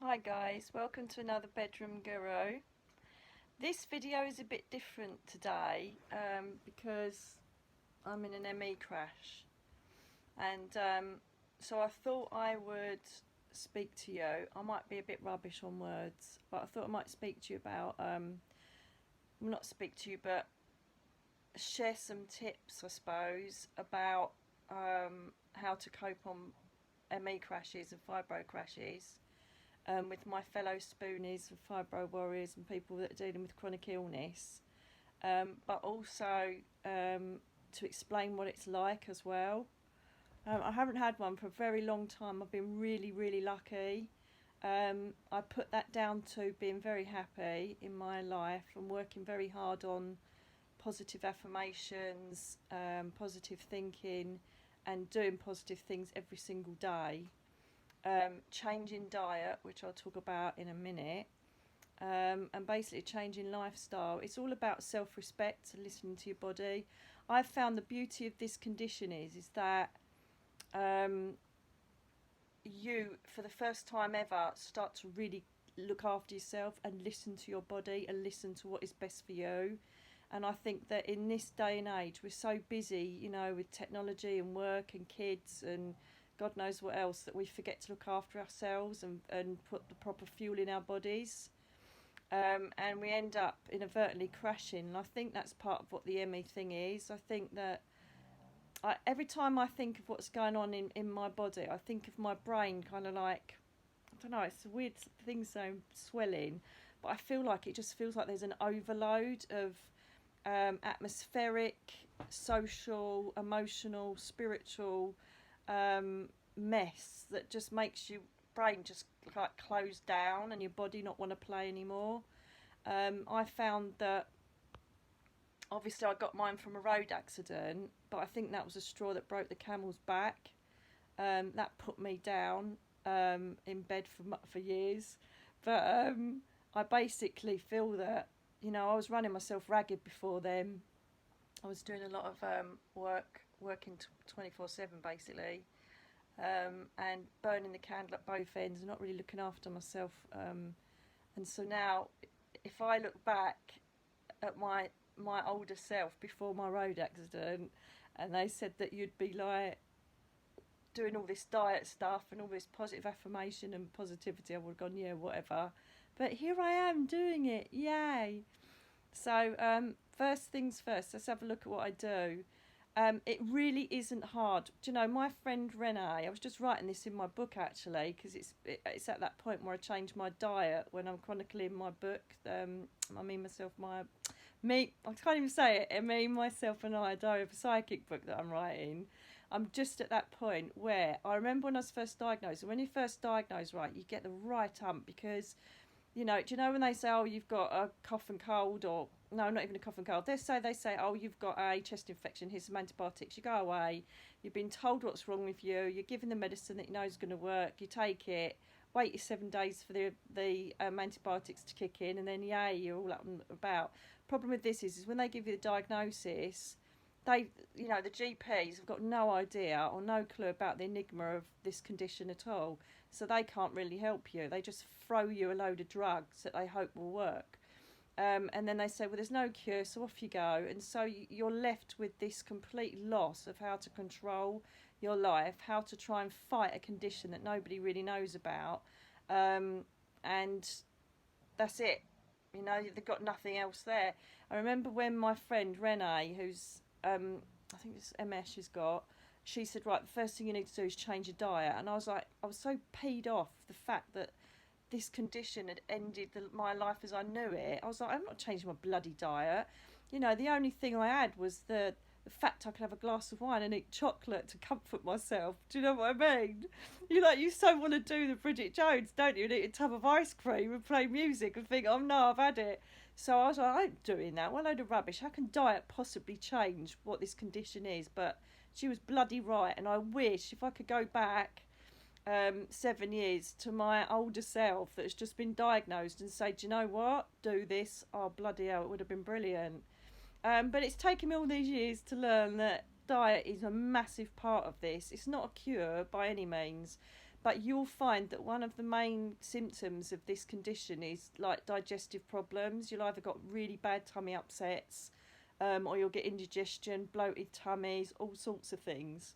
Hi guys, welcome to another Bedroom Guru. This video is a bit different today because I'm in an ME crash, and so I thought I would speak to you. I might be a bit rubbish on words, but I thought I might speak to you about, well, not speak to you, but share some tips, I suppose, about how to cope on ME crashes and fibro crashes. With my fellow spoonies and fibro warriors and people that are dealing with chronic illness, but also to explain what it's like as well. I haven't had one for a very long time. I've been really, really lucky. I put that down to being very happy in my life and working very hard on positive affirmations, positive thinking, and doing positive things every single day. Changing diet, which I'll talk about in a minute, and basically changing lifestyle. It's all about self-respect and listening to your body. I've found the beauty of this condition is that you, for the first time ever, start to really look after yourself and listen to your body and listen to what is best for you. And I think that in this day and age, we're so busy, with technology and work and kids and God knows what else, that we forget to look after ourselves and put the proper fuel in our bodies. And we end up inadvertently crashing. And I think that's part of what the ME thing is. I think that every time I think of what's going on in my body, I think of my brain kind of like, I don't know, it's a weird thing, so swelling, but I feel like it just feels like there's an overload of atmospheric, social, emotional, spiritual mess that just makes your brain just like close down and your body not want to play anymore. I found that obviously I got mine from a road accident, but I think that was a straw that broke the camel's back. That put me down in bed for years, but I basically feel that I was running myself ragged before then. I was doing a lot of working 24/7 basically, and burning the candle at both ends and not really looking after myself. And so now, if I look back at my older self before my road accident, and they said that you'd be like doing all this diet stuff and all this positive affirmation and positivity, I would have gone, yeah, whatever. But here I am doing it, yay! So first things first, let's have a look at what I do. It really isn't hard. Do you know, my friend Renee, I was just writing this in my book actually, because it's at that point where I change my diet when I'm chronically in my book. I can't even say it. Me, myself and I, a diary of a psychic book that I'm writing. I'm just at that point where I remember when I was first diagnosed, and when you're first diagnosed, right, you get the right ump because, do you know when they say, oh, you've got a cough and cold, or no, not even a cough and cold. They say, oh, you've got a chest infection. Here's some antibiotics. You go away. You've been told what's wrong with you. You're given the medicine that you know is going to work. You take it. Wait your 7 days for the antibiotics to kick in, and then yay, you're all up and about. Problem with this is when they give you the diagnosis, the GPs have got no idea or no clue about the enigma of this condition at all. So they can't really help you. They just throw you a load of drugs that they hope will work. And then they say, well, there's no cure, so off you go. And so you're left with this complete loss of how to control your life, how to try and fight a condition that nobody really knows about. And that's it. They've got nothing else there. I remember when my friend Renee, who's, I think it's MS she's got, she said, right, the first thing you need to do is change your diet. And I was so peed off the fact that this condition had ended my life as I knew it. I was like, I'm not changing my bloody diet. The only thing I had was the fact I could have a glass of wine and eat chocolate to comfort myself. Do you know what I mean? You so want to do the Bridget Jones, don't you? And eat a tub of ice cream and play music and think, oh no, I've had it. So I was like, I ain't doing that. What a load of rubbish. How can diet possibly change what this condition is? But she was bloody right. And I wish if I could go back 7 years to my older self that's just been diagnosed and say, do you know what? Do this. Oh, bloody hell, it would have been brilliant. But it's taken me all these years to learn that diet is a massive part of this. It's not a cure by any means, But you'll find that one of the main symptoms of this condition is like digestive problems. You'll either got really bad tummy upsets, or you'll get indigestion, bloated tummies, all sorts of things.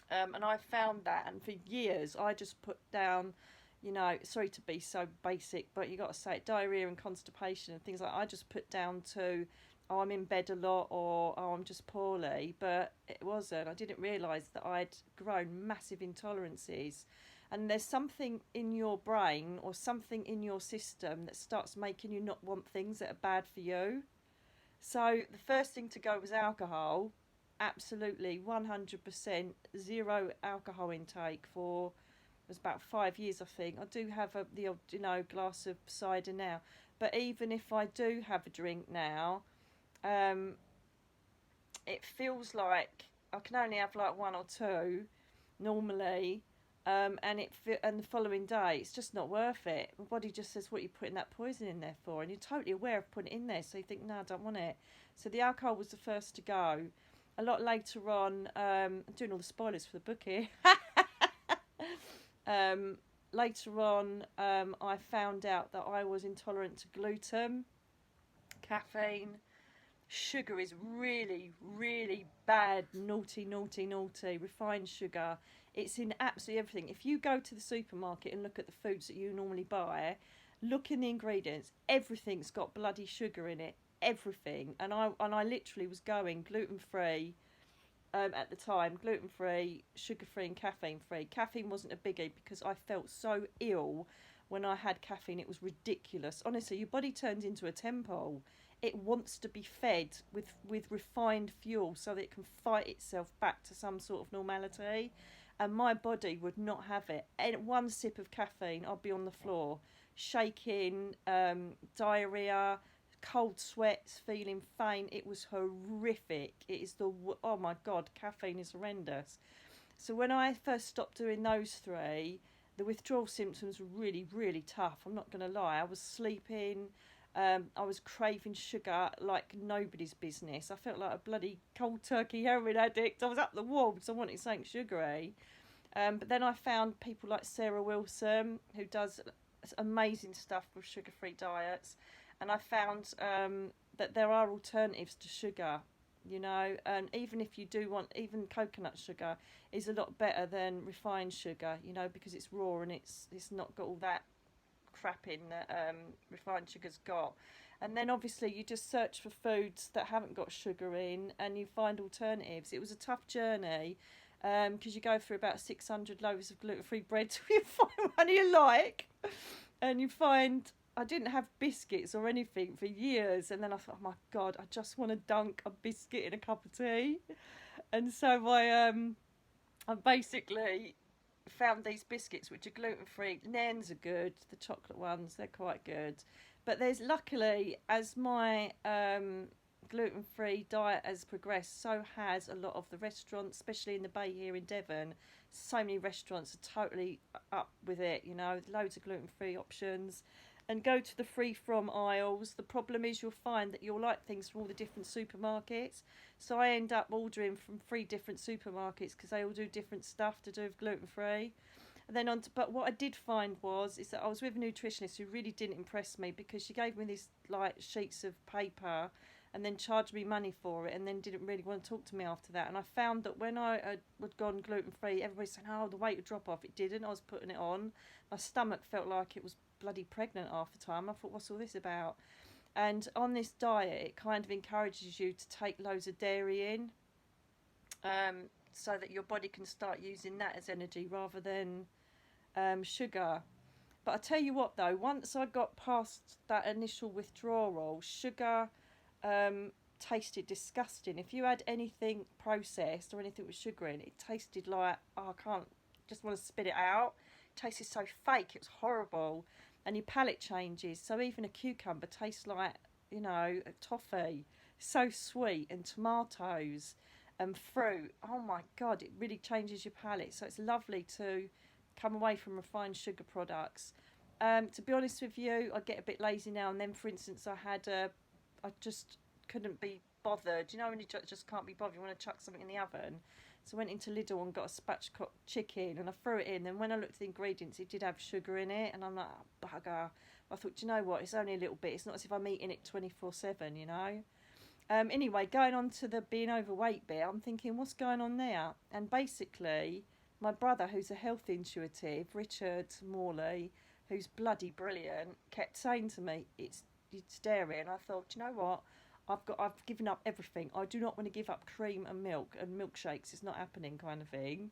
And I found that, and for years I just put down, you know, sorry to be so basic, but you got to say it, diarrhea and constipation and things like that. I just put down to, oh, I'm in bed a lot, or oh, I'm just poorly. But it wasn't. I didn't realise that I'd grown massive intolerances. And there's something in your brain or something in your system that starts making you not want things that are bad for you. So the first thing to go was alcohol. Absolutely, 100% zero alcohol intake for, it was about 5 years, I think. I do have the odd, you know, glass of cider now. But even if I do have a drink now, it feels like I can only have like one or two normally, and the following day it's just not worth it. My body just says, what are you putting that poison in there for? And you're totally aware of putting it in there, so you think, no, I don't want it. So the alcohol was the first to go. A lot later on, I'm doing all the spoilers for the book here. Later on, I found out that I was intolerant to gluten, caffeine. Sugar is really, really bad, naughty, naughty, naughty. Refined sugar. It's in absolutely everything. If you go to the supermarket and look at the foods that you normally buy, look in the ingredients. Everything's got bloody sugar in it. Everything. And I literally was going gluten-free at the time. Gluten-free, sugar-free and caffeine-free. Caffeine wasn't a biggie because I felt so ill when I had caffeine. It was ridiculous. Honestly, your body turns into a temple. It wants to be fed with refined fuel so that it can fight itself back to some sort of normality. And my body would not have it. And one sip of caffeine, I'll be on the floor, shaking, diarrhea, cold sweats, feeling faint. It was horrific. It is oh my God, caffeine is horrendous. So when I first stopped doing those three, the withdrawal symptoms were really, really tough. I'm not going to lie. I was sleeping. I was craving sugar like nobody's business. I felt like a bloody cold turkey heroin addict. I was up the wall, so I wanted something sugary. But then I found people like Sarah Wilson, who does amazing stuff with sugar-free diets. And I found that there are alternatives to sugar, you know. And even if you do want, even coconut sugar is a lot better than refined sugar, you know, because it's raw and it's not got all that crap in that refined sugar's got. And then obviously you just search for foods that haven't got sugar in and you find alternatives. It was a tough journey because you go through about 600 loaves of gluten-free bread till you find one you like. And you find, I didn't have biscuits or anything for years, and then I thought, oh my God, I just want to dunk a biscuit in a cup of tea. And so I basically found these biscuits which are gluten-free. Nairns are good, the chocolate ones, they're quite good. But there's, luckily, as my gluten-free diet has progressed, so has a lot of the restaurants, especially in the Bay here in Devon. So many restaurants are totally up with it, you know, loads of gluten-free options. And go to the free from aisles. The problem is you'll find that you'll like things from all the different supermarkets. So I end up ordering from 3 different supermarkets because they all do different stuff to do with gluten-free. And then but what I did find is that I was with a nutritionist who really didn't impress me, because she gave me these like sheets of paper and then charged me money for it, and then didn't really want to talk to me after that. And I found that when I had gone gluten-free, everybody's saying, oh, the weight would drop off. It didn't. I was putting it on. My stomach felt like it was bloody pregnant half the time. I thought, what's all this about? And on this diet, it kind of encourages you to take loads of dairy in, so that your body can start using that as energy rather than sugar. But I tell you what though, once I got past that initial withdrawal, sugar tasted disgusting. If you had anything processed or anything with sugar in it, it tasted like, oh, I can't, just want to spit it out. It tasted so fake, it was horrible. And your palate changes, so even a cucumber tastes like, you know, a toffee. So sweet. And tomatoes and fruit, oh my God, it really changes your palate. So it's lovely to come away from refined sugar products. To be honest with you, I get a bit lazy now and then. For instance, I just couldn't be bothered. You know when you just can't be bothered, you want to chuck something in the oven. So I went into Lidl and got a spatchcock chicken and I threw it in. And when I looked at the ingredients, it did have sugar in it. And I'm like, oh, bugger. I thought, do you know what? It's only a little bit. It's not as if I'm eating it 24/7, you know. Anyway, going on to the being overweight bit, I'm thinking, what's going on there? And basically, my brother, who's a health intuitive, Richard Morley, who's bloody brilliant, kept saying to me, it's dairy. And I thought, do you know what? I've given up everything. I do not want to give up cream and milk and milkshakes. It's not happening, kind of thing.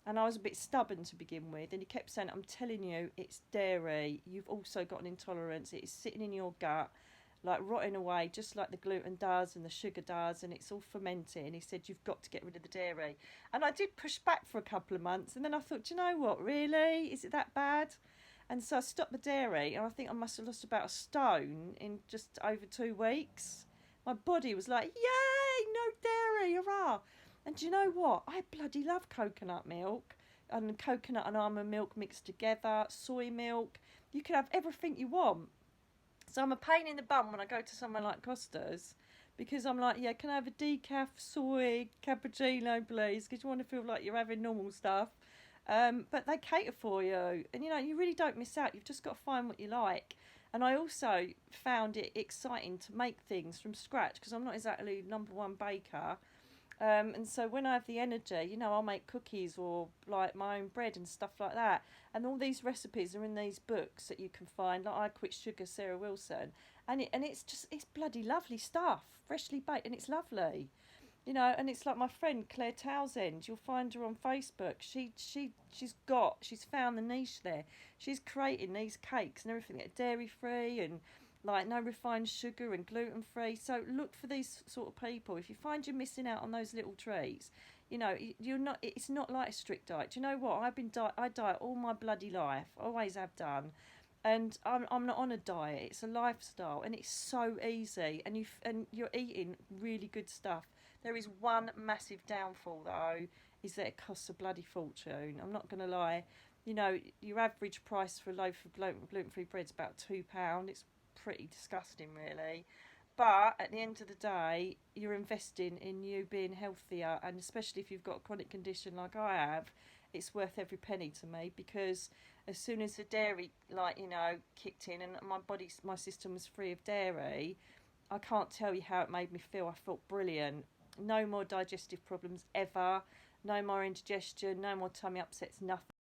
And I was a bit stubborn to begin with. And he kept saying, I'm telling you, it's dairy. You've also got an intolerance. It is sitting in your gut, like rotting away, just like the gluten does and the sugar does. And it's all fermenting. He said, you've got to get rid of the dairy. And I did push back for a couple of months. And then I thought, do you know what? Really? Is it that bad? And so I stopped the dairy. And I think I must have lost about a stone in just over 2 weeks. My body was like, yay, no dairy, hurrah. And do you know what? I bloody love coconut milk and coconut and almond milk mixed together, soy milk. You can have everything you want. So I'm a pain in the bum when I go to somewhere like Costa's because I'm like, yeah, can I have a decaf soy cappuccino, please? Because you want to feel like you're having normal stuff. But they cater for you. And, you know, you really don't miss out. You've just got to find what you like. And I also found it exciting to make things from scratch because I'm not exactly #1 baker. And so when I have the energy, you know, I'll make cookies or like my own bread and stuff like that. And all these recipes are in these books that you can find, like I Quit Sugar, Sarah Wilson. And it's bloody lovely stuff, freshly baked, and it's lovely. You know, and it's like my friend Claire Townsend. You'll find her on Facebook. She's found the niche there. She's creating these cakes and everything that are dairy free and like no refined sugar and gluten free. So look for these sort of people. If you find you're missing out on those little treats, you know you're not. It's not like a strict diet. Do you know what? I diet all my bloody life. Always have done. And I'm not on a diet. It's a lifestyle, and it's so easy. And you're eating really good stuff. There is one massive downfall though, is that it costs a bloody fortune. I'm not going to lie. You know, your average price for a loaf of gluten-free bread is about £2. It's pretty disgusting, really. But at the end of the day, you're investing in you being healthier, and especially if you've got a chronic condition like I have, it's worth every penny to me because as soon as the dairy, like, you know, kicked in and my system was free of dairy, I can't tell you how it made me feel. I felt brilliant. No more digestive problems ever. No more indigestion. No more tummy upsets. Nothing.